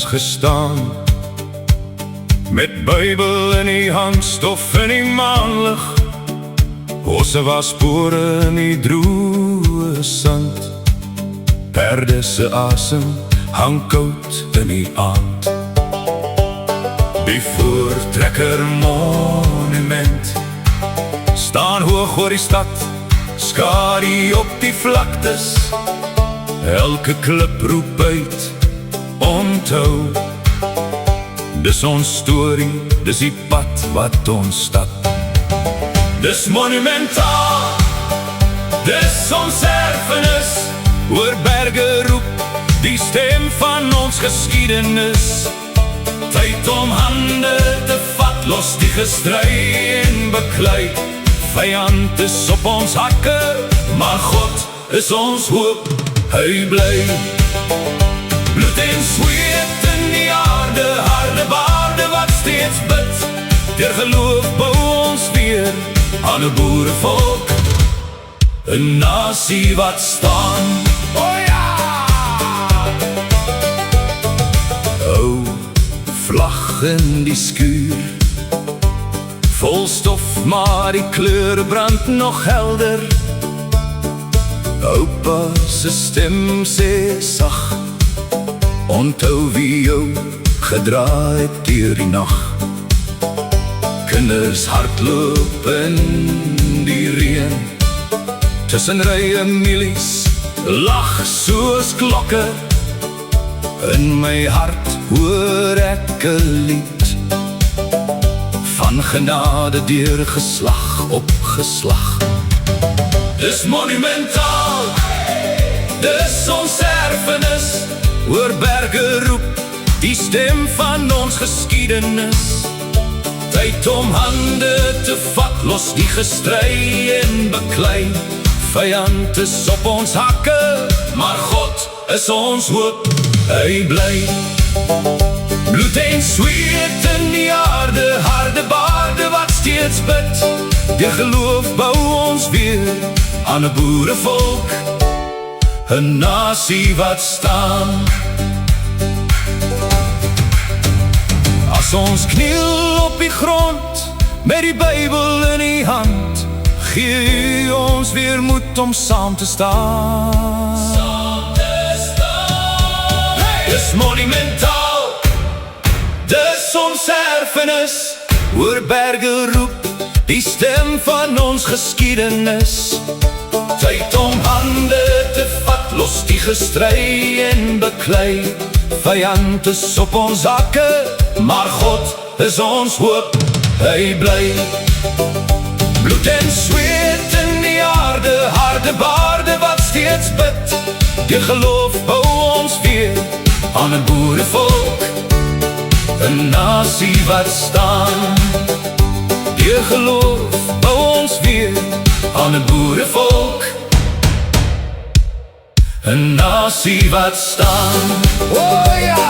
gestaan, met Bybel in die hand, stof in die maanlig. Osse was spore in die droë sand, perde se asem hang koud in die aand. Die voortrekker monument staan hoog oor die stad, skadu op die vlaktes. Elke klip roep uit, onthou. Dis ons storie, dis die pad wat ons stap. Dis monumentaal, dis ons erfenis. Oor berge roep die stem van ons geskiedenis. Tyd om hande te vat, los die gestry en beklei. Vyand is op ons hakke, maar God is ons hoop, hy bly. Bloed en sweet in die aarde, harde baarde wat steeds bid. Deur geloof bou ons weer aan 'n boerevolk, 'n nasie wat staan. O ja! O, vlag in die skuur, vol stof, maar die kleure brand nog helder. Oupa se stem sê sag, onthou wie jou gedra het deur die nag. Kinders hardloop in die reën, tussen rye mielies, lag soos klokke. In my hart hoor ek 'n lied van genade deur geslag op geslag. Dis monumentaal, dis ons erfenis. Oor berge roep die stem van ons geskiedenis. Tyd om hande te vat, los die gestry en beklei. Vyand is op ons hakke, maar God is ons hoop, hy bly. Bloed en sweet in die aarde, harde baarde wat steeds bid. Deur geloof bou ons weer aan 'n boerevolk, 'n nasie wat staan. As ons kniel op die grond, met die Bybel in die hand, gee U ons weer moed om saam te staan. Saam te staan. Hey! Dis monumentaal, dis ons erfenis. Oor berge roep die stem van ons geskiedenis. Tyd om hande te vat, los die gestry en beklei. Vyand is op ons hakke, maar God is ons hoop, hy bly. Bloed en sweet in die aarde, harde baarde wat steeds bid. Deur geloof bou ons weer aan 'n boerevolk, 'n nasie wat staan. Deur geloof bou ons weer aan 'n boerevolk, 'n nasie wat staan. Oh ja!